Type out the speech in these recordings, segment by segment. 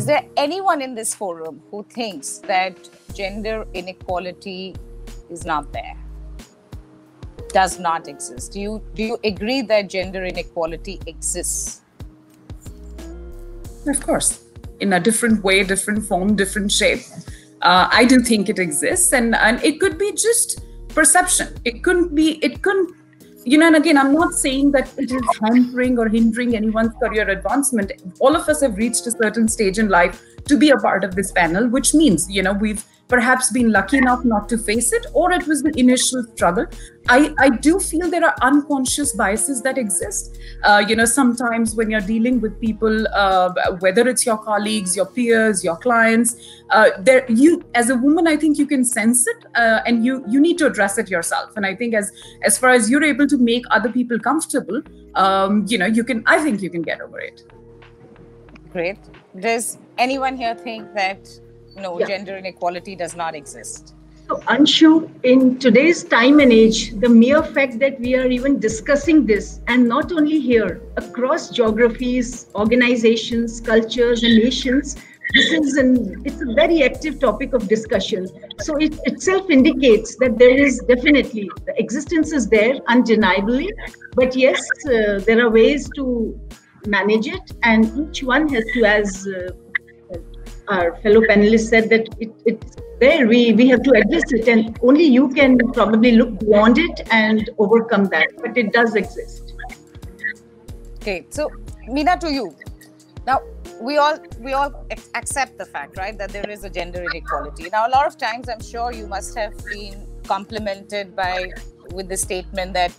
there anyone in this forum who thinks that gender inequality is not there? Does not exist? Do you agree that gender inequality exists? Of course, in a different way, different form, different shape. I do think it exists, and it could be just perception. It couldn't, and again, I'm not saying that it is hampering or hindering anyone's career advancement. All of us have reached a certain stage in life to be a part of this panel, which means, we've perhaps been lucky enough not to face it, or it was the initial struggle. I do feel there are unconscious biases that exist. Sometimes when you're dealing with people, whether it's your colleagues, your peers, your clients, you as a woman, I think you can sense it, and you need to address it yourself. And I think as far as you're able to make other people comfortable, I think you can get over it. Great. Does anyone here think that gender inequality does not exist? So, Anshu, in today's time and age, the mere fact that we are even discussing this, and not only here, across geographies, organizations, cultures, and nations, it's a very active topic of discussion. So it itself indicates that there is definitely, the existence is there, undeniably. But yes, there are ways to manage it, and each one has to, as our fellow panelists said, that it's there, we have to address it, and only you can probably look beyond it and overcome that, but it does exist. Okay, so Meena, to you. Now, we all accept the fact, right, that there is a gender inequality. Now, a lot of times, I'm sure you must have been complimented with the statement that,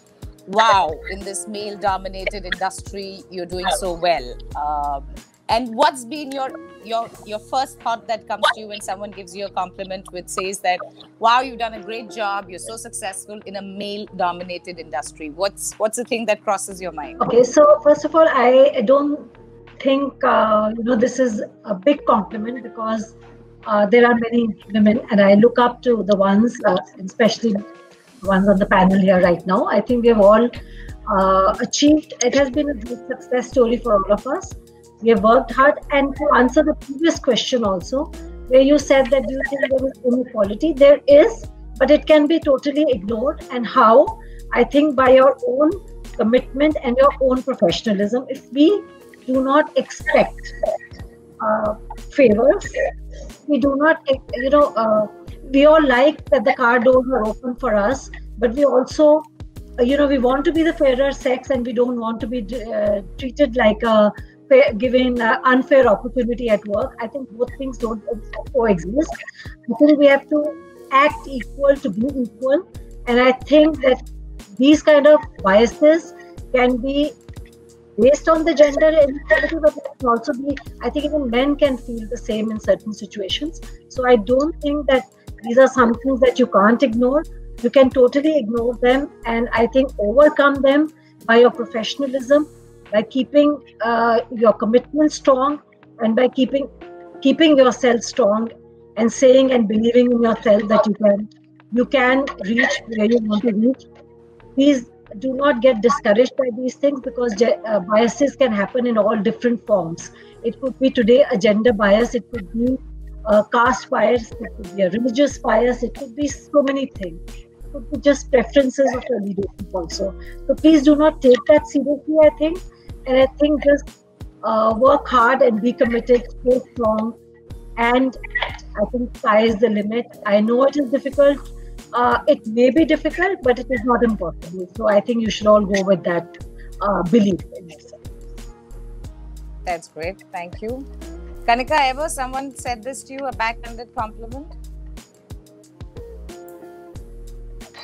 wow, in this male-dominated industry, you're doing so well. And what's been your first thought that comes to you when someone gives you a compliment which says that, wow, you've done a great job, you're so successful in a male-dominated industry? What's the thing that crosses your mind? Okay, so first of all, I don't think this is a big compliment, because there are many women, and I look up to the ones, especially the ones on the panel here right now. I think we have all achieved. It has been a great success story for all of us. We have worked hard. And to answer the previous question also, where you said that you think there is inequality, there is, but it can be totally ignored. And how? I think by your own commitment and your own professionalism. If we do not expect favors, we do not, we all like that the car doors are open for us, but we also, we want to be the fairer sex, and we don't want to be treated like a given unfair opportunity at work. I think both things don't coexist. I think we have to act equal to be equal, and I think that these kind of biases can be based on the gender inequality, but it can also be, I think even men can feel the same in certain situations. So I don't think that these are some things that you can't ignore. You can totally ignore them, and I think overcome them by your professionalism, by keeping your commitment strong, and by keeping yourself strong, and saying and believing in yourself that you can reach where you want to reach. Please do not get discouraged by these things, because biases can happen in all different forms. It could be today a gender bias, it could be a caste bias, it could be a religious bias, it could be so many things. It could be just preferences of your leadership also. So please do not take that seriously, I think. And I think just work hard and be committed, stay strong. And I think sky is the limit. I know it is difficult. It may be difficult, but it is not impossible. So I think you should all go with that belief in yourself. That's great. Thank you. Kanika, ever someone said this to you, a backhanded compliment?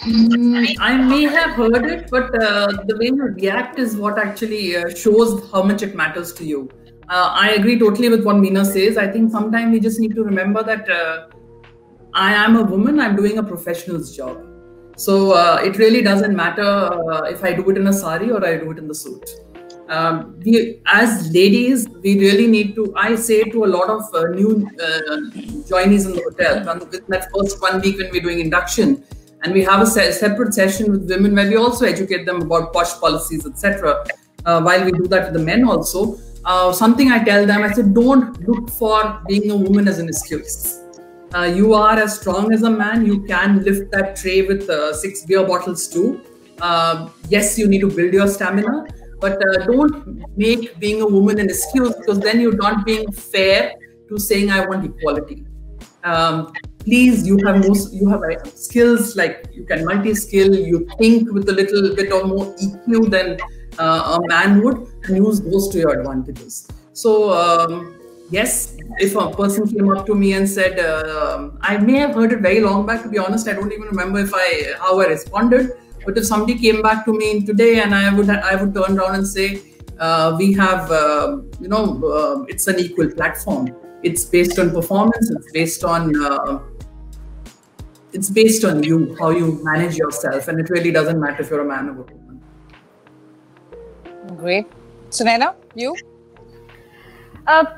I may have heard it, but the way you react is what actually shows how much it matters to you. I agree totally with what Meena says. I think sometimes we just need to remember that I am a woman, I'm doing a professional's job. So it really doesn't matter if I do it in a sari or I do it in the suit. As ladies, we really need to, I say to a lot of new joinees in the hotel, within that first 1 week when we're doing induction, and we have a separate session with women where we also educate them about posh policies, etc. While we do that with the men also, something I tell them, I said, don't look for being a woman as an excuse. You are as strong as a man. You can lift that tray with 6 beer bottles too. Yes, you need to build your stamina, but don't make being a woman an excuse, because then you're not being fair to saying I want equality. Please, you have skills, like you can multi-skill, you think with a little bit or more EQ than a man would, and use those to your advantages. So yes, if a person came up to me and said, I may have heard it very long back, to be honest, I don't even remember how I responded. But if somebody came back to me today, and I would turn around and say, we have, it's an equal platform. It's based on performance. It's based on you, how you manage yourself, and it really doesn't matter if you're a man or a woman. Great, Sunaina, you?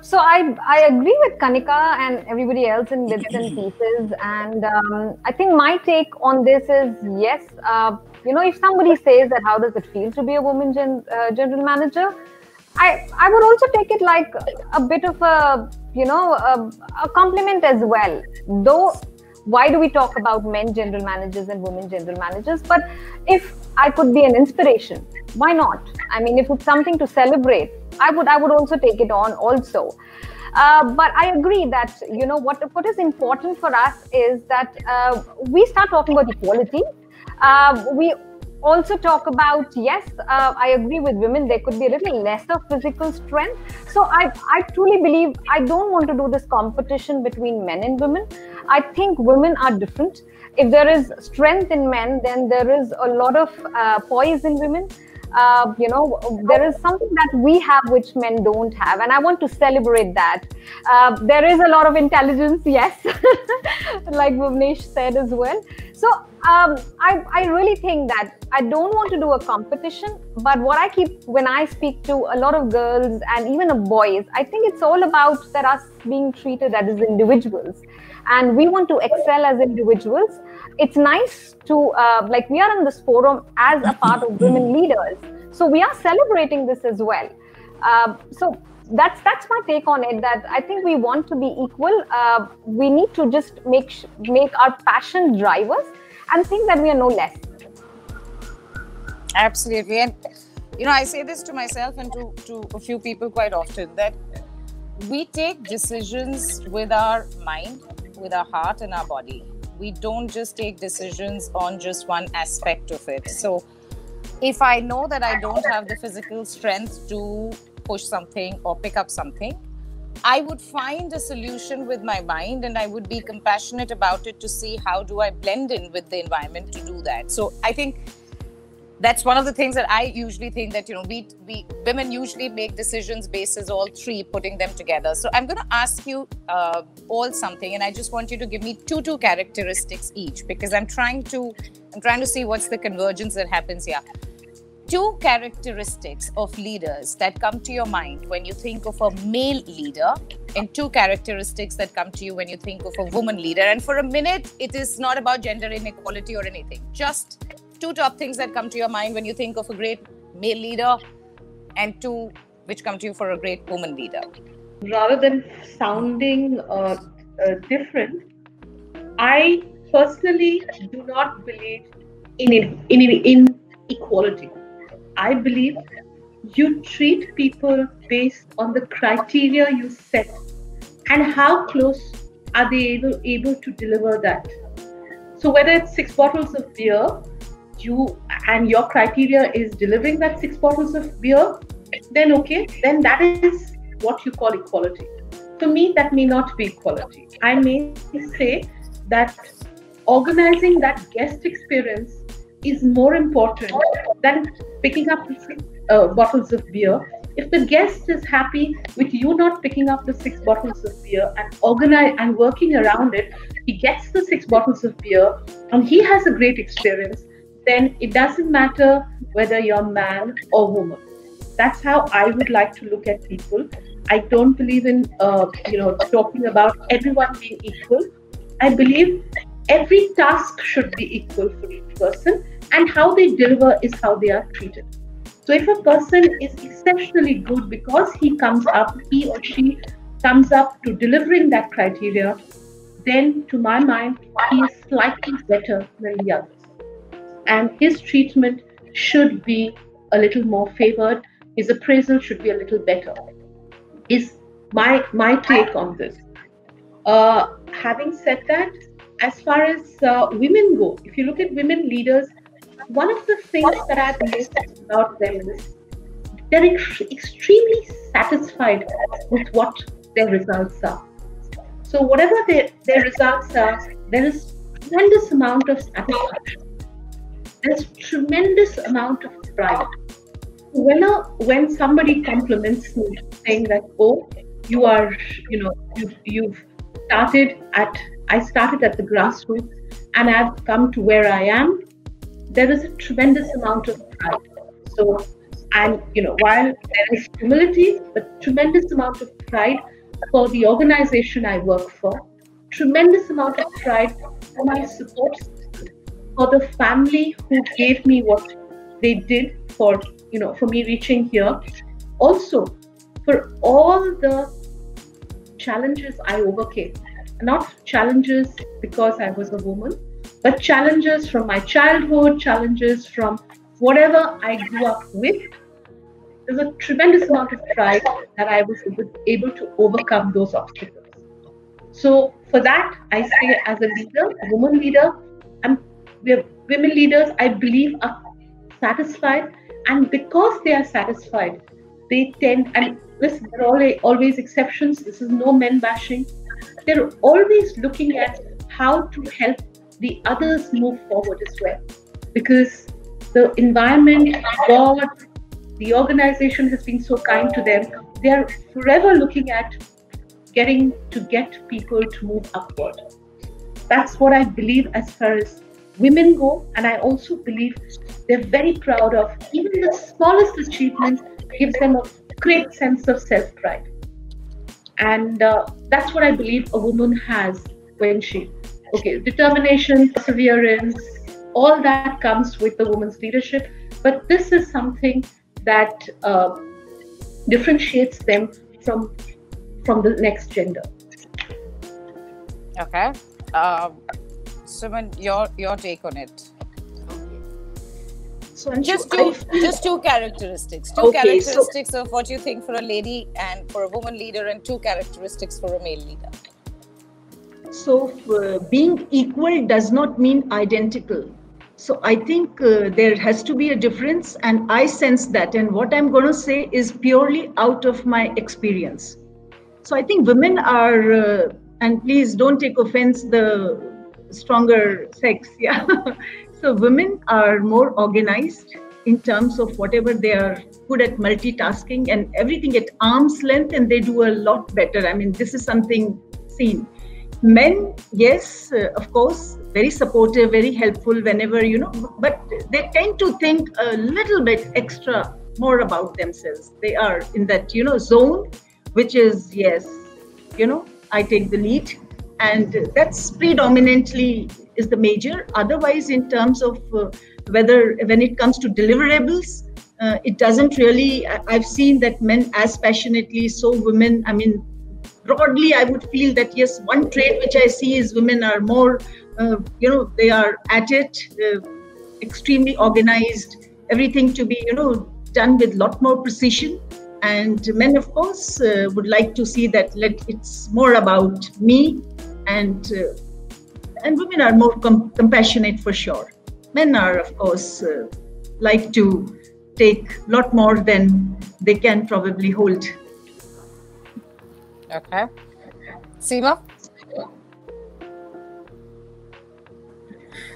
So I agree with Kanika and everybody else in bits and pieces, and I think my take on this is yes. If somebody says that how does it feel to be a woman general manager, I would also take it like a bit of a compliment as well. Though, why do we talk about men general managers and women general managers? But if I could be an inspiration, why not? I mean, if it's something to celebrate, I would also take it on also. But I agree that, what is important for us is that we start talking about equality. We also talk about, yes, I agree with women, there could be a little lesser physical strength. So I truly believe I don't want to do this competition between men and women. I think women are different. If there is strength in men, then there is a lot of poise in women. There is something that we have which men don't have, and I want to celebrate that. There is a lot of intelligence, yes, like Bhuvnesh said as well. So I really think that I don't want to do a competition, but when I speak to a lot of girls and even boys, I think it's all about that us being treated as individuals, and we want to excel as individuals. It's nice to we are in this forum as a part of women leaders, so we are celebrating this as well. So that's my take on it, that I think we want to be equal. We need to just make our passion drive us and think that we are no less. Absolutely. And I say this to myself and to a few people quite often, that we take decisions with our mind, with our heart and our body. We don't just take decisions on just one aspect of it. So if I know that I don't have the physical strength to push something or pick up something, I would find a solution with my mind, and I would be compassionate about it to see how do I blend in with the environment to do that. So I think that's one of the things that I usually think, that we women usually make decisions basis all three, putting them together. So I'm going to ask you all something, and I just want you to give me two characteristics each, because I'm trying to see what's the convergence that happens here. 2 characteristics of leaders that come to your mind when you think of a male leader, and 2 characteristics that come to you when you think of a woman leader. And for a minute, it is not about gender inequality or anything. Just 2 top things that come to your mind when you think of a great male leader, and 2 which come to you for a great woman leader. Rather than sounding different, I personally do not believe in equality. I believe you treat people based on the criteria you set and how close are they able to deliver that. So whether it's 6 bottles of beer, your criteria is delivering that 6 bottles of beer, then okay, then that is what you call equality. For me, that may not be equality. I may say that organizing that guest experience is more important than picking up 6 bottles of beer. If the guest is happy with you not picking up the 6 bottles of beer and working around it, he gets the 6 bottles of beer and he has a great experience, then it doesn't matter whether you're man or woman. That's how I would like to look at people. I don't believe in talking about everyone being equal. I believe every task should be equal for each person, and how they deliver is how they are treated. So if a person is exceptionally good because he or she comes up to delivering that criteria, then to my mind, he is slightly better than the others. And his treatment should be a little more favored. His appraisal should be a little better. Is my take on this. Having said that, as far as women go, if you look at women leaders, one of the things that I've noticed about them is they're extremely satisfied with what their results are. So whatever their results are, there is tremendous amount of satisfaction. There's tremendous amount of pride. When somebody compliments me, saying that, oh, you are, you've I started at the grassroots and I've come to where I am, there is a tremendous amount of pride. So, and while there is humility, but tremendous amount of pride for the organization I work for, tremendous amount of pride for my support system, for the family who gave me what they did for me reaching here. Also, for all the challenges I overcame, not challenges because I was a woman, but challenges from my childhood, challenges from whatever I grew up with. There's a tremendous amount of pride that I was able to overcome those obstacles. So for that, I say as a leader, a woman leader, women leaders, I believe, are satisfied. And because they are satisfied, they tend, and listen, there are always exceptions. This is no men bashing. They're always looking at how to help the others move forward as well. Because the environment, God, the organization has been so kind to them. They are forever looking at get people to move upward. That's what I believe as far as women go. And I also believe they're very proud of even the smallest achievement gives them a great sense of self-pride. And that's what I believe a woman has when determination, perseverance, all that comes with the woman's leadership. But this is something that differentiates them from the next gender. Okay. Suman, your take on it. So Anshu, just two characteristics. Two characteristics of what you think for a lady and for a woman leader, and two characteristics for a male leader. So being equal does not mean identical. So I think there has to be a difference, and I sense that. And what I'm going to say is purely out of my experience. So I think women are, and please don't take offense, the stronger sex. Yeah. So women are more organized in terms of whatever they are good at multitasking and everything at arm's length, and they do a lot better. I mean, this is something seen. Men, yes, of course, very supportive, very helpful whenever, but they tend to think a little bit extra more about themselves. They are in that, zone, which is, yes, I take the lead. And that's predominantly is the major. Otherwise, in terms of when it comes to deliverables, it doesn't really, I've seen that men as passionately, so women, I mean, broadly, I would feel that, yes, one trait which I see is women are more, they are at it, extremely organized, everything to be, done with a lot more precision. And men, of course, would like to see that it's more about me, and women are more compassionate for sure. Men are, of course, like to take a lot more than they can probably hold. Okay. Seema?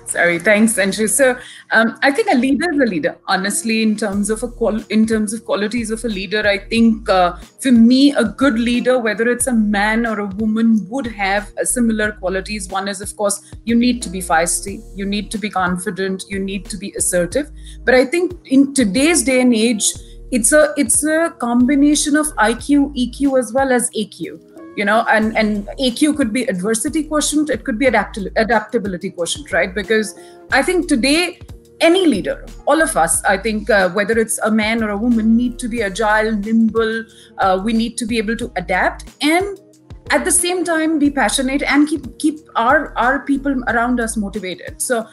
Sorry, thanks, Anshu. So I think a leader is a leader. Honestly, in terms of qualities of a leader, I think for me, a good leader, whether it's a man or a woman, would have similar qualities. One is, of course, you need to be feisty, you need to be confident, you need to be assertive. But I think in today's day and age, it's a combination of IQ, EQ, as well as AQ. And AQ could be adversity quotient, it could be adaptability quotient, right? Because I think today any leader, all of us, I think, whether it's a man or a woman, need to be agile, nimble. We need to be able to adapt and at the same time be passionate and keep our people around us motivated. So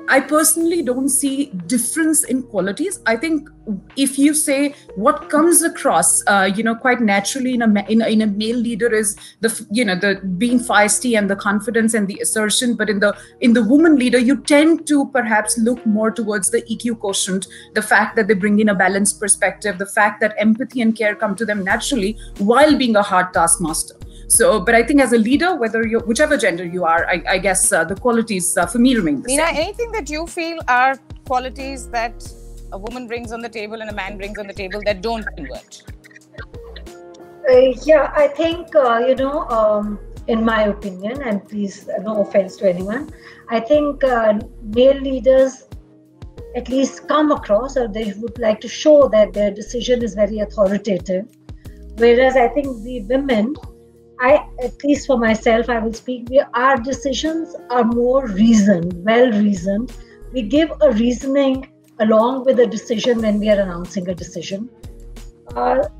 I personally don't see difference in qualities. I think if you say what comes across, quite naturally in a male leader is the being feisty and the confidence and the assertion. But in the woman leader, you tend to perhaps look more towards the EQ quotient, the fact that they bring in a balanced perspective, the fact that empathy and care come to them naturally while being a hard taskmaster. So, but I think as a leader, whichever gender you are, I guess the qualities for me remain the Meena, same. anything that you feel are qualities that a woman brings on the table and a man brings on the table that don't convert? Yeah, I think, in my opinion, and please, no offense to anyone, I think male leaders at least come across, or they would like to show that their decision is very authoritative. Whereas I think the women, at least for myself, I will speak, our decisions are more reasoned, well-reasoned. We give a reasoning along with a decision when we are announcing a decision. The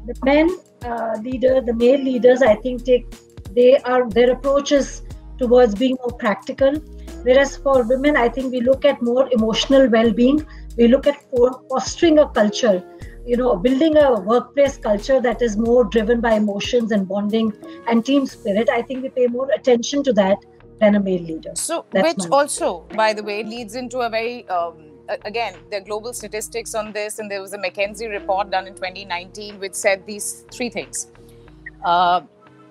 male leaders, I think their approaches towards being more practical. Whereas for women, I think we look at more emotional well-being. We look at fostering a culture, building a workplace culture that is more driven by emotions and bonding and team spirit. I think we pay more attention to that than a male leader. So, which also, by the way, leads into a very, again, there are global statistics on this, and there was a McKinsey report done in 2019 which said these three things.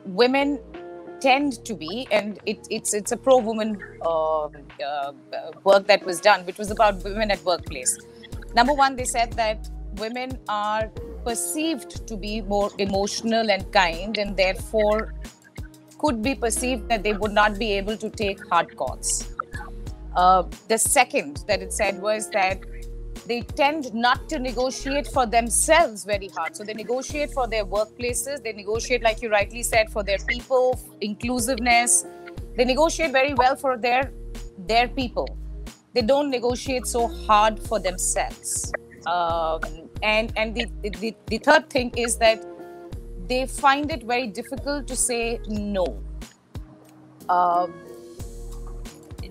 Women tend to be, and it's a pro-woman work that was done, which was about women at workplace. Number one, they said that women are perceived to be more emotional and kind, and therefore could be perceived that they would not be able to take hard calls. The second that it said was that they tend not to negotiate for themselves very hard. So they negotiate for their workplaces, they negotiate, like you rightly said, for their people, inclusiveness. They negotiate very well for their people. They don't negotiate so hard for themselves. And the third thing is that they find it very difficult to say no.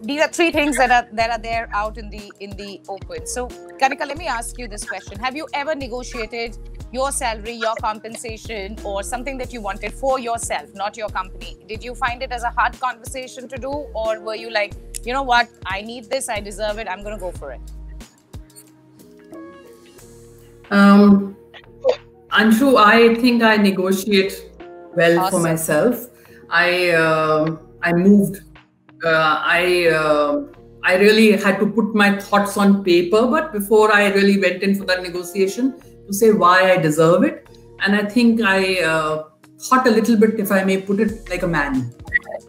These are three things that are there out in the open. So, Kanika, let me ask you this question: have you ever negotiated your salary, your compensation, or something that you wanted for yourself, not your company? Did you find it as a hard conversation to do, or were you like, you know what, I need this, I deserve it, I'm going to go for it? Anshu, I think I negotiate well Awesome. for myself. I moved. I really had to put my thoughts on paper, but before I really went in for that negotiation, to say why I deserve it. And I think I thought a little bit, if I may put it, like a man,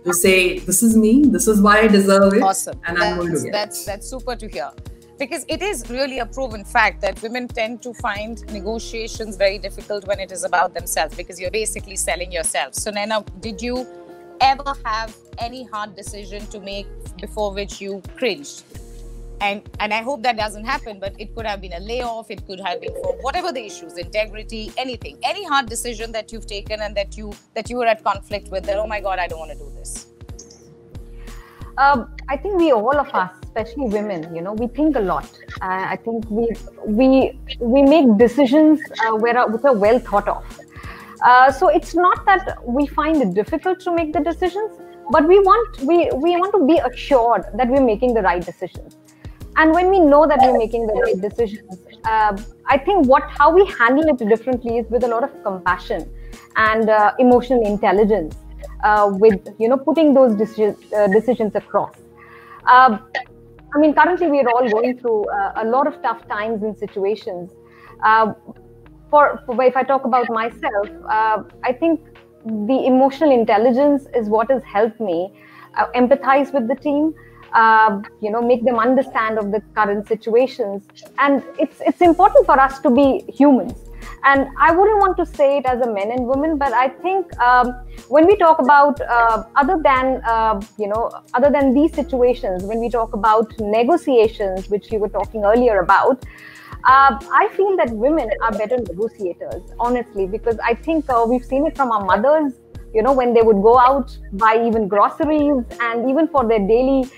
to say, this is me, this is why I deserve it. Awesome. And I'm going to get it. That's super to hear. Because it is really a proven fact that women tend to find negotiations very difficult when it is about themselves, because you're basically selling yourself. So, Sunaina, did you ever have any hard decision to make before which you cringed? And I hope that doesn't happen, but it could have been a layoff, it could have been for whatever the issues, integrity, anything. Any hard decision that you've taken and that you were at conflict with, that, oh my God, I don't want to do this. I think all of us, especially women, we think a lot. I think we make decisions which are well thought of. So it's not that we find it difficult to make the decisions, but we want to be assured that we're making the right decisions. And when we know that we're making the right decisions, I think how we handle it differently is with a lot of compassion and emotional intelligence. With putting those decisions across. Currently we are all going through a lot of tough times and situations. If I talk about myself, I think the emotional intelligence is what has helped me empathize with the team, make them understand of the current situations. And it's important for us to be humans. And I wouldn't want to say it as a men and women, but I think when we talk about other than these situations, when we talk about negotiations, which you were talking earlier about, I feel that women are better negotiators, honestly, because I think we've seen it from our mothers, when they would go out, buy even groceries, and even for their daily,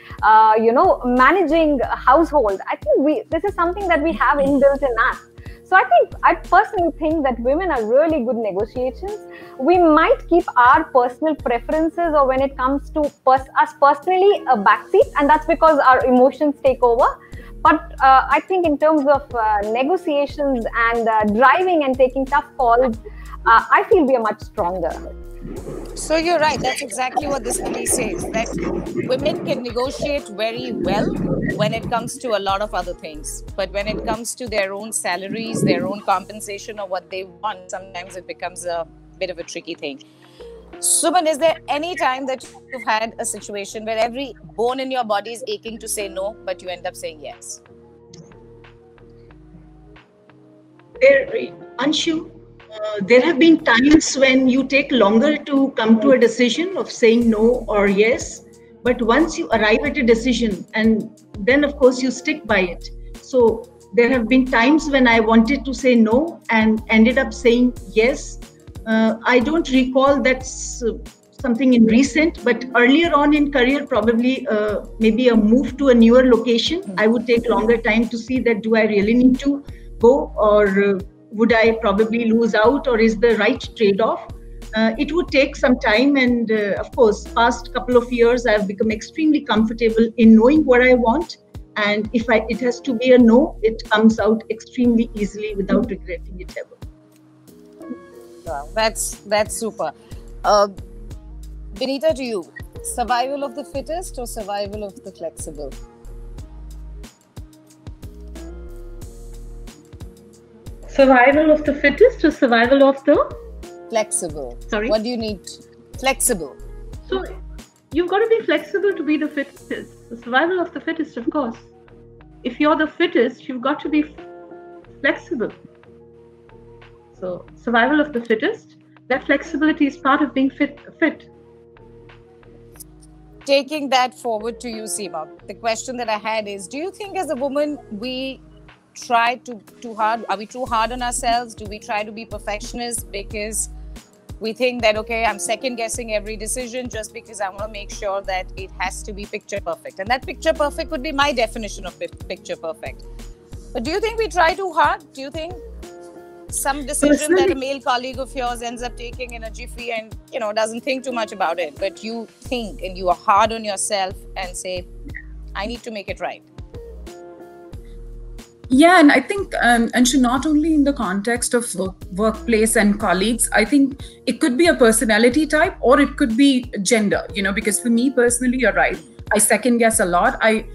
managing household. I think this is something that we have inbuilt in us. So I personally think that women are really good negotiations. We might keep our personal preferences, or when it comes to us personally, a backseat, and that's because our emotions take over. But I think in terms of negotiations and driving and taking tough calls, I feel we are much stronger. So you're right. That's exactly what this study says, that women can negotiate very well when it comes to a lot of other things. But when it comes to their own salaries, their own compensation, or what they want, sometimes it becomes a bit of a tricky thing. Suman, is there any time that you've had a situation where every bone in your body is aching to say no, but you end up saying yes? Anshu, there have been times when you take longer to come to a decision of saying no or yes, but once you arrive at a decision, and then of course you stick by it. So there have been times when I wanted to say no and ended up saying yes. I don't recall that's something in recent, but earlier on in career, probably maybe a move to a newer location, I would take longer time to see that do I really need to go, or would I probably lose out, or is the right trade-off? It would take some time, and of course, past couple of years, I've become extremely comfortable in knowing what I want, and if it has to be a no, it comes out extremely easily without regretting it ever. Wow, that's super. Benita, to you, survival of the fittest or survival of the flexible? Survival of the fittest or survival of the flexible? Sorry? What do you need? Flexible. So you've got to be flexible to be the fittest. The survival of the fittest, of course. If you're the fittest, you've got to be flexible. So survival of the fittest, that flexibility is part of being fit. Taking that forward to you, Seema, the question that I had is, do you think as a woman, we try too hard? Are we too hard on ourselves? Do we try to be perfectionists because we think that, okay, I'm second guessing every decision just because I want to make sure that it has to be picture perfect? And that picture perfect would be my definition of picture perfect. But do you think we try too hard? Do you think some decision that a male colleague of yours ends up taking in a jiffy and, doesn't think too much about it, but you think and you are hard on yourself and say, I need to make it right? Yeah, and I think, Anshu, not only in the context of workplace and colleagues, I think it could be a personality type or it could be gender, because for me personally, you're right. I second guess a lot. I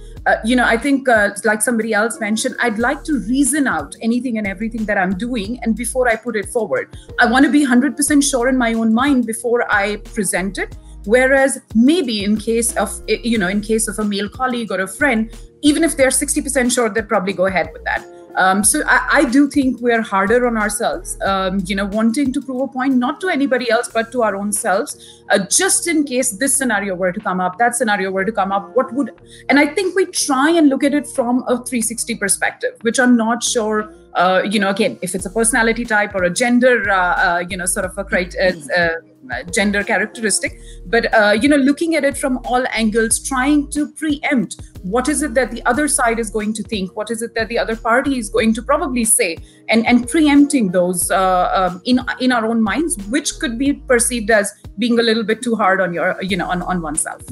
think like somebody else mentioned, I'd like to reason out anything and everything that I'm doing. And before I put it forward, I want to be 100% sure in my own mind before I present it. Whereas maybe in case of a male colleague or a friend, even if they're 60% sure, they'd probably go ahead with that. So I do think we're harder on ourselves, wanting to prove a point, not to anybody else, but to our own selves, just in case this scenario were to come up, that scenario were to come up, and I think we try and look at it from a 360 perspective, which I'm not sure, again, if it's a personality type or a gender, sort of a gender characteristic, but looking at it from all angles, trying to preempt what is it that the other side is going to think, what is it that the other party is going to probably say, and preempting those in our own minds, which could be perceived as being a little bit too hard on on oneself.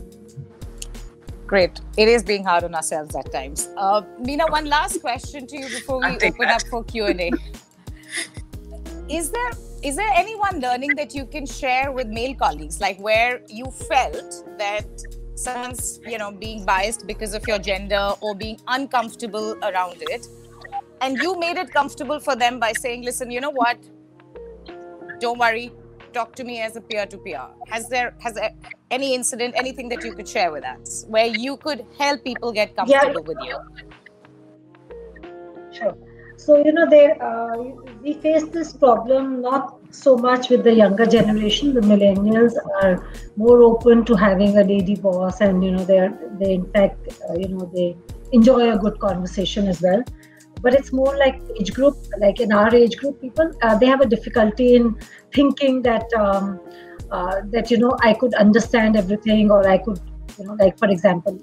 Great. It is being hard on ourselves at times. Meena, one last question to you before we open up for Q&A. Is there any one learning that you can share with male colleagues, like where you felt that someone's, being biased because of your gender or being uncomfortable around it, and you made it comfortable for them by saying, listen, you know what? Don't worry. Talk to me as a peer-to-peer. Has there any incident, anything that you could share with us where you could help people get comfortable with you? Sure. So, we face this problem not so much with the younger generation. The millennials are more open to having a lady boss, and they in fact they enjoy a good conversation as well. But it's more like age group, like in our age group, people they have a difficulty in thinking that I could understand everything, or I could like for example,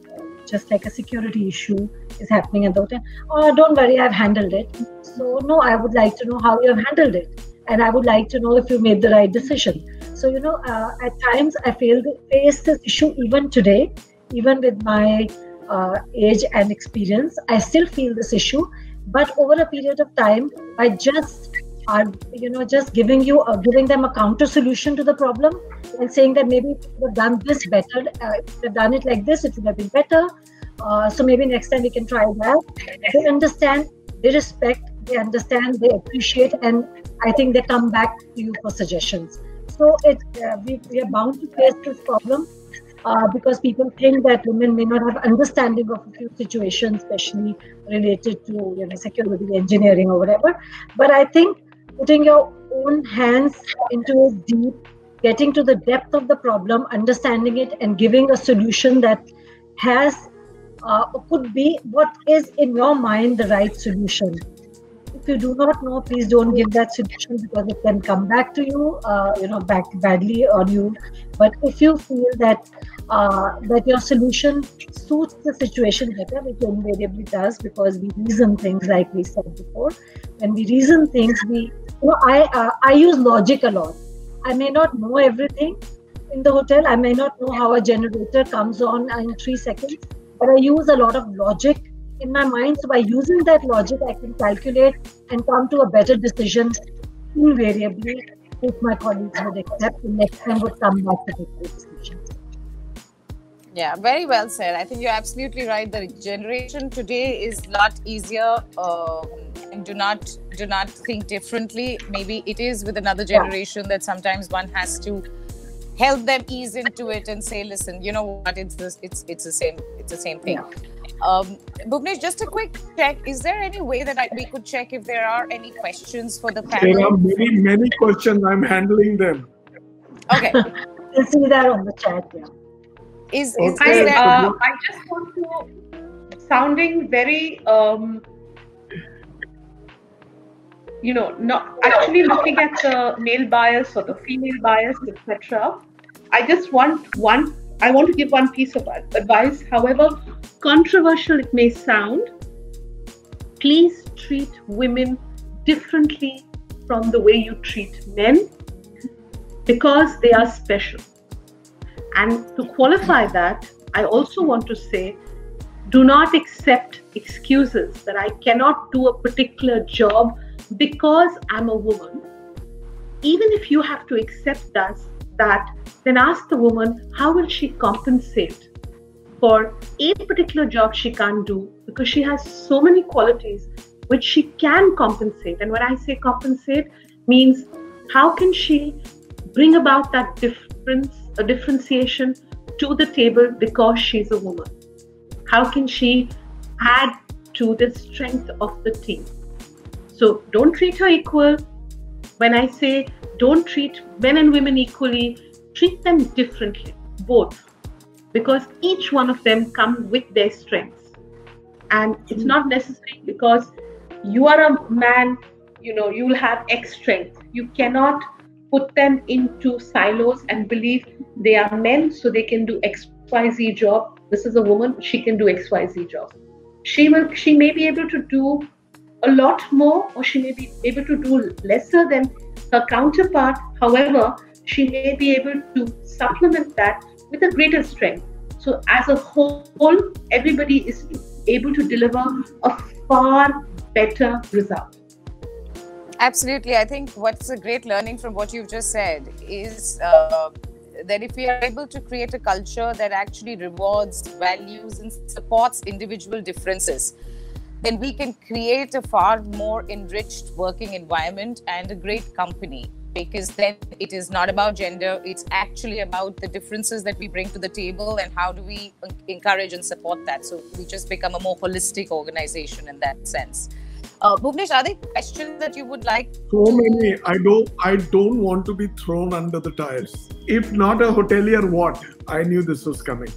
just like a security issue is happening at the hotel. Oh, don't worry, I've handled it. So no, I would like to know how you have handled it, and I would like to know if you made the right decision. So at times I face this issue even today, even with my age and experience. I still feel this issue, but over a period of time, I just just giving them a counter solution to the problem, and saying that maybe if you would have done this better, if you have done it like this, it would have been better. So maybe next time we can try that. They understand, they respect, they understand, they appreciate, and I think they come back to you for suggestions. So we are bound to face this problem because people think that women may not have understanding of a few situations, especially related to security, engineering, or whatever. But I think putting your own hands into it deep, getting to the depth of the problem, understanding it, and giving a solution that could be what is in your mind the right solution. If you do not know, please don't give that solution, because it can come back to you, back badly on you. But if you feel that your solution suits the situation better, which invariably does, because we reason things, like we said before. When we reason things, I use logic a lot. I may not know everything in the hotel. I may not know how a generator comes on in 3 seconds, but I use a lot of logic in my mind. So by using that logic, I can calculate and come to a better decision invariably, if my colleagues would accept, the next time would come back to take the decision. Yeah, very well said. I think you're absolutely right. The generation today is a lot easier and do not think differently. Maybe it is with another generation that sometimes one has to help them ease into it and say, listen, you know what, it's the same thing. Yeah. Bhuvnesh, just a quick check. Is there any way that we could check if there are any questions for the panel? There are many questions. I'm handling them. Okay. You'll see that on the chat. Yeah. I just want to, sounding very, not actually looking at the male bias or the female bias, etc. I want to give one piece of advice, however controversial it may sound. Please treat women differently from the way you treat men, because they are special. And to qualify that, I also want to say, do not accept excuses that I cannot do a particular job because I'm a woman. Even if you have to accept that, then ask the woman, how will she compensate for a particular job she can't do, because she has so many qualities which she can compensate. And when I say compensate, means how can she bring about that differentiation to the table because she's a woman? How can she add to the strength of the team? So don't treat her equal. When I say don't treat men and women equally, treat them differently, both, because each one of them come with their strengths. And it's not necessary because you are a man, you'll have X strength. You cannot put them into silos and believe they are men, so they can do XYZ job. This is a woman, she can do XYZ job. She may be able to do a lot more, or she may be able to do lesser than her counterpart. However, she may be able to supplement that with a greater strength. So as a whole, everybody is able to deliver a far better result. Absolutely. I think what's a great learning from what you've just said is that if we are able to create a culture that actually rewards, values, and supports individual differences, then we can create a far more enriched working environment and a great company. Because then it is not about gender, it's actually about the differences that we bring to the table and how do we encourage and support that. So we just become a more holistic organization in that sense. Bhuvnesh, are there questions that you would like? So many. I don't want to be thrown under the tires. If not a hotelier, what? I knew this was coming.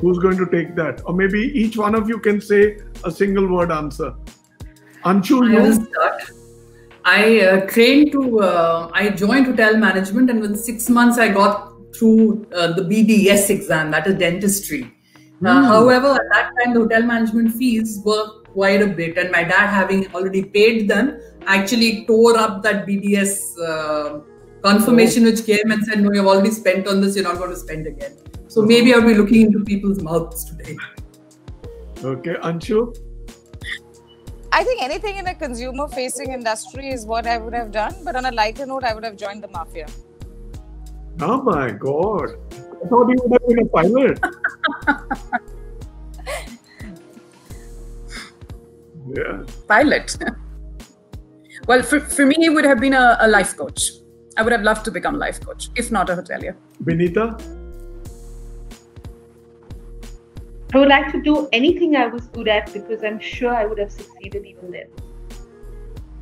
Who's going to take that? Or maybe each one of you can say a single word answer. Anshu, I will start. I joined hotel management, and within 6 months I got through the BDS exam, that is dentistry. However, at that time the hotel management fees were quite a bit, and my dad, having already paid them, actually tore up that BDS confirmation which came and said, no, you've already spent on this, you're not going to spend again. So maybe I'll be looking into people's mouths today. Okay, Anshu? I think anything in a consumer-facing industry is what I would have done. But on a lighter note, I would have joined the mafia. Oh my God. I thought you would have been a pilot. Yeah. Pilot. Well, for me, it would have been a life coach. I would have loved to become a life coach, if not a hotelier. Benita? I would like to do anything I was good at because I'm sure I would have succeeded even then.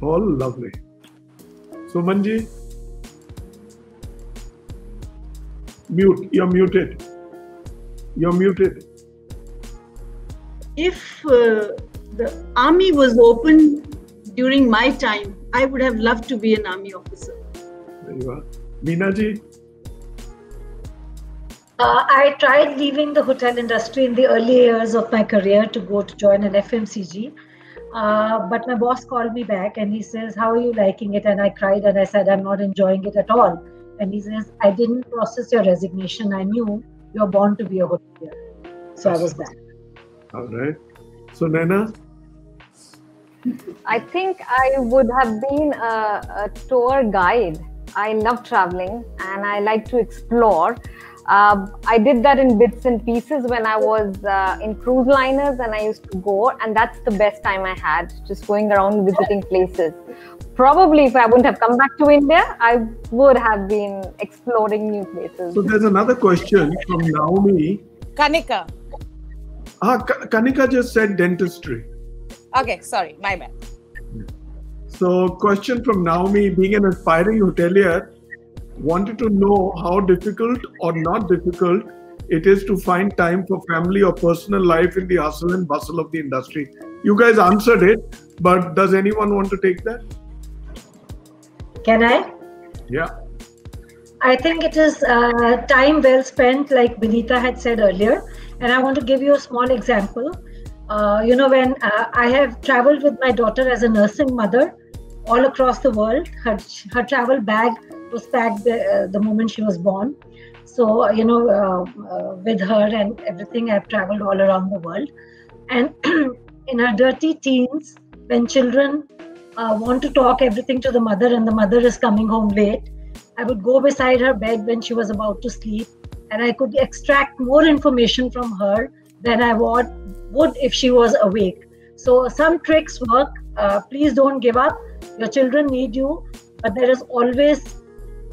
All lovely. Sumanji? Mute. You're muted. You're muted. If the army was open during my time, I would have loved to be an army officer. There you are. Meena ji? I tried leaving the hotel industry in the early years of my career to go to join an FMCG. But my boss called me back and he says, how are you liking it? And I cried and I said, I'm not enjoying it at all. And he says, I didn't process your resignation. I knew you're born to be a hotelier. So I was back. All right. Sunaina? I think I would have been a tour guide. I love traveling and I like to explore. I did that in bits and pieces when I was in cruise liners, and I used to go, and that's the best time I had, just going around visiting places. Probably if I wouldn't have come back to India, I would have been exploring new places. So there's another question from Naomi. Kanika. Kanika just said dentistry. Okay, sorry, my bad. So question from Naomi, being an aspiring hotelier, wanted to know how difficult or not difficult it is to find time for family or personal life in the hustle and bustle of the industry. You guys answered it, but does anyone want to take that? Can I? Yeah. I think it is time well spent, like Benita had said earlier. And I want to give you a small example. When I have traveled with my daughter as a nursing mother all across the world, her travel bag was packed the moment she was born. So, with her and everything, I've traveled all around the world. And in her dirty teens, when children want to talk everything to the mother and the mother is coming home late, I would go beside her bed when she was about to sleep, and I could extract more information from her than I would if she was awake. So some tricks work. Please don't give up. Your children need you, but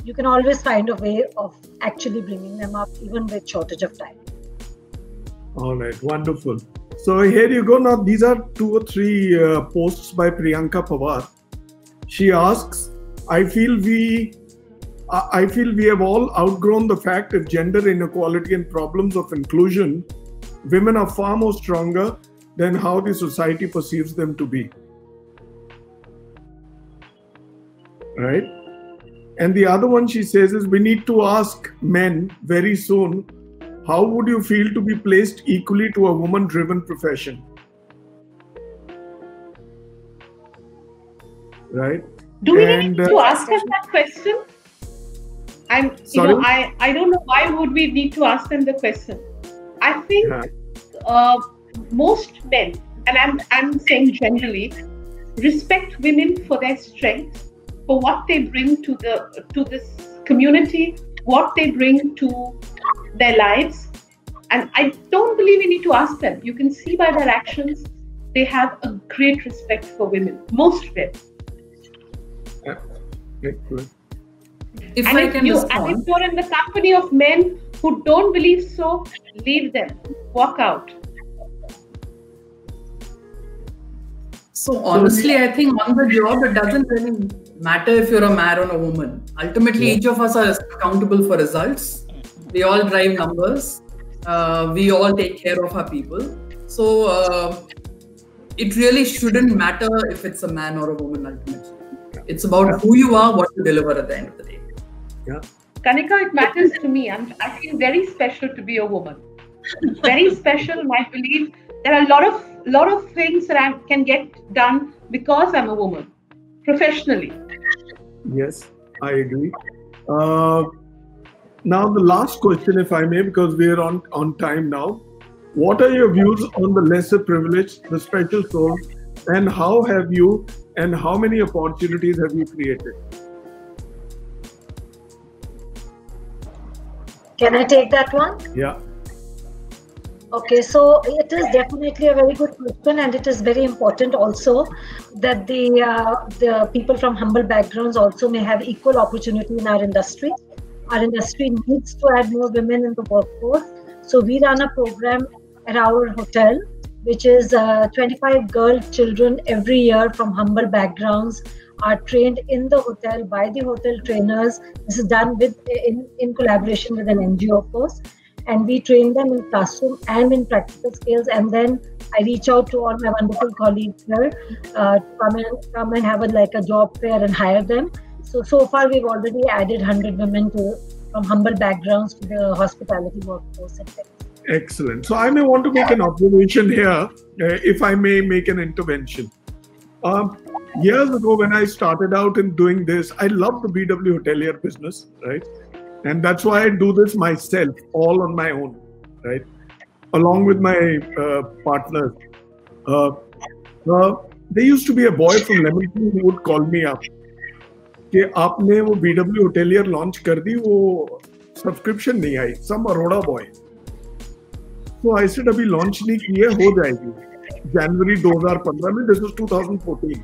you can always find a way of actually bringing them up, even with shortage of time. All right, wonderful. So here you go. Now these are 2 or 3 posts by Priyanka Pawar. She asks, I feel we have all outgrown the fact of gender inequality and problems of inclusion. Women are far more stronger than how the society perceives them to be. Right? And the other one she says is, we need to ask men very soon, how would you feel to be placed equally to a woman-driven profession? Right? Do we need to ask them that question? Sorry? I don't know why would we need to ask them the question. I think most men, and I'm saying generally, respect women for their strength, for what they bring to this community, what they bring to their lives. And I don't believe we need to ask them. You can see by their actions, they have a great respect for women, most men. Excellent. If you're in the company of men who don't believe so, leave them, walk out. So honestly, I think on the job, it doesn't really matter if you're a man or a woman. Ultimately, each of us are accountable for results. We all drive numbers. We all take care of our people. So it really shouldn't matter if it's a man or a woman ultimately. It's about who you are, what you deliver at the end of the day. Yeah. Kanika, it matters to me. I feel very special to be a woman. Very special. And I believe there are a lot of things that I can get done because I'm a woman, professionally. Yes, I agree. Now the last question, if I may, because we are on time now. What are your views on the lesser privileged, the special souls, and how many opportunities have you created? Can I take that one? Yeah. Okay, so it is definitely a very good question, and it is very important also that the people from humble backgrounds also may have equal opportunity in our industry. Our industry needs to add more women in the workforce. So we run a program at our hotel, which is 25 girl children every year from humble backgrounds are trained in the hotel by the hotel trainers. This is done in collaboration with an NGO, of course. And we train them in classroom and in practical skills. And then I reach out to all my wonderful colleagues here to come and have a job fair and hire them. So far, we've already added 100 women from humble backgrounds to the hospitality workforce. Excellent. So I may want to make an observation here, if I may make an intervention. Years ago, when I started out in doing this, I loved the BW hotelier business, right? And that's why I do this myself, all on my own, right? Along with my partners. There used to be a boy from Lemon Tree who would call me up. कि आपने वो BW hotelier launch कर दी, वो subscription नहीं आई, some Aroda boy. So I said अभी launch नहीं की है, हो जाएगी. January 2015 में, this was 2014.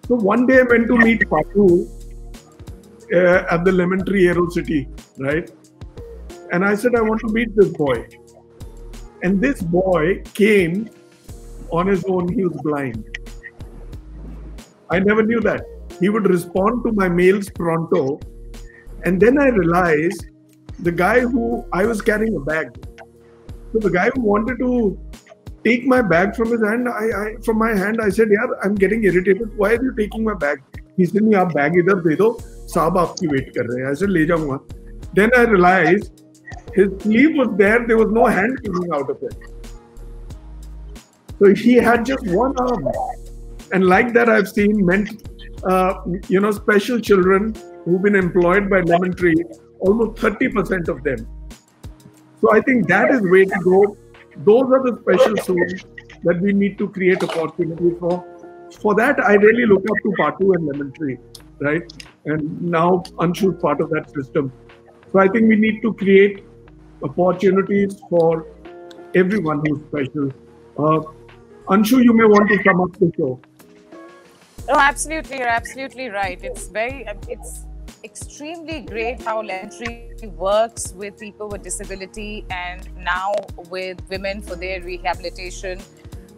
So one day I went to meet Patu at the Lemon Tree Aerocity, right? And I said I want to meet this boy. And this boy came on his own. He was blind. I never knew that. He would respond to my mails pronto. And then I realized the guy who I was carrying a bag. So the guy who wanted to take my bag from his hand, from my hand, I said, "Yeah, I'm getting irritated. Why are you taking my bag?" He said, "नहीं, आप bag इधर दे दो, साहब आपकी wait कर रहे हैं." I said, "ले जाऊँगा." Then I realized his sleeve was there. There was no hand coming out of it. So he had just one arm. And like that, I've seen special children who've been employed by Lemon Tree, almost 30% of them. So I think that is way to go. Those are the special souls that we need to create opportunity for. For that, I really look up to Patu and Lemon Tree, right? And now Anshu is part of that system. So I think we need to create opportunities for everyone who's special. Anshu, you may want to sum up the show. No, absolutely. You're absolutely right. It's extremely great how Lemon Tree works with people with disability and now with women for their rehabilitation,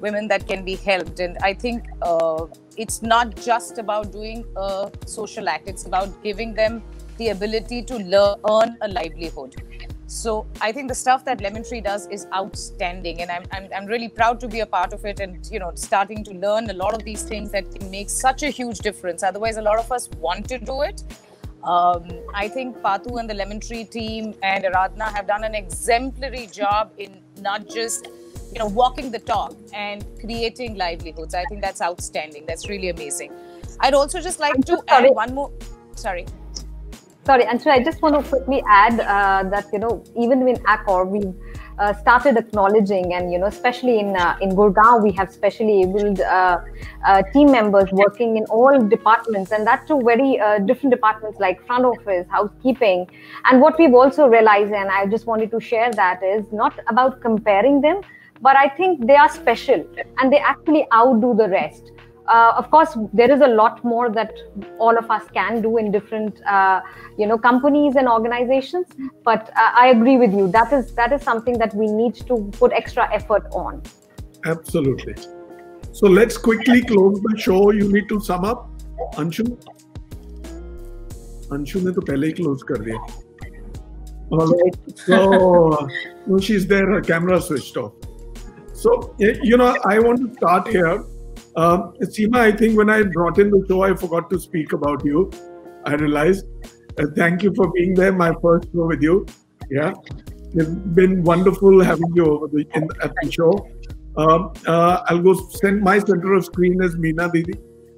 women that can be helped. And I think it's not just about doing a social act. It's about giving them the ability to earn a livelihood. So I think the stuff that Lemon Tree does is outstanding, and I'm really proud to be a part of it, and starting to learn a lot of these things that can make such a huge difference. Otherwise, a lot of us want to do it. I think Patu and the Lemon Tree team and Aradhana have done an exemplary job in not just walking the talk and creating livelihoods. I think that's outstanding. That's really amazing. I'd also just like to add one more. Sorry, Anshu, I just want to quickly add that, even in Accor, we've started acknowledging, and, especially in Gurugram, we have specially abled team members working in all departments, and that too very different departments like front office, housekeeping. And what we've also realized, and I just wanted to share that, is not about comparing them, but I think they are special and they actually outdo the rest. Of course, there is a lot more that all of us can do in different, companies and organizations. But I agree with you. That is something that we need to put extra effort on. Absolutely. So let's quickly close the show. You need to sum up. Anshu? Anshu ने तो पहले ही close कर दिया. So she's there, her camera switched off. So, I want to start here. Seema, I think when I brought in the show, I forgot to speak about you. I realized. Thank you for being there, my first show with you. Yeah, it's been wonderful having you over at the show. I'll go send my center of screen as Meena Didi.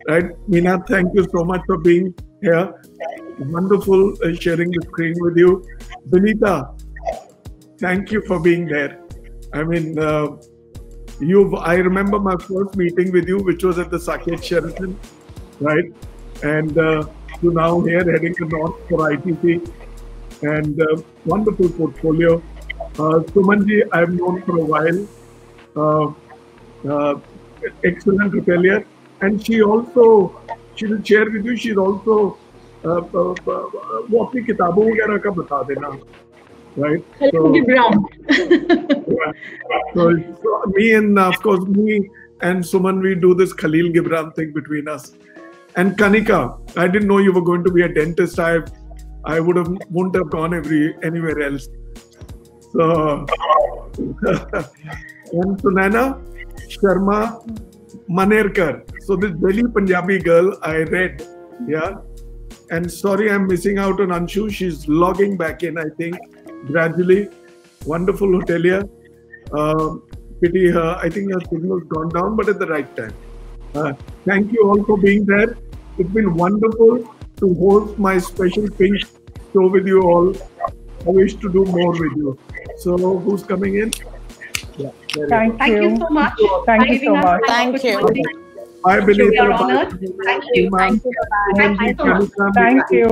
Right, Meena, thank you so much for being here. Wonderful sharing the screen with you. Benita, thank you for being there. I mean, I remember my first meeting with you, which was at the Saket Sheraton, right? And you're now here heading the North for ITC, and wonderful portfolio. Sumanji, I've known for a while. Excellent retailer, and she will share with you. She's also वो अपनी किताबों वगैरह का बता देना, right? So me and of course me and Suman, we do this Khalil Gibran thing between us. And Kanika, I didn't know you were going to be a dentist. I wouldn't have gone anywhere else. So and Sunaina, Sharma, Manerker. So this Delhi Punjabi girl I read, yeah. And sorry, I'm missing out on Anshu. She's logging back in, I think, gradually. Wonderful hotelier. Pity her. I think her signal's gone down, but at the right time. Thank you all for being there. It's been wonderful to host my special pink show with you all. I wish to do more with you. So, who's coming in? Yeah, Thank you so much. Thank you so much. Thank you. Bye, Benita. We are honored. Thank you. Thank you. Thank you. Thank you.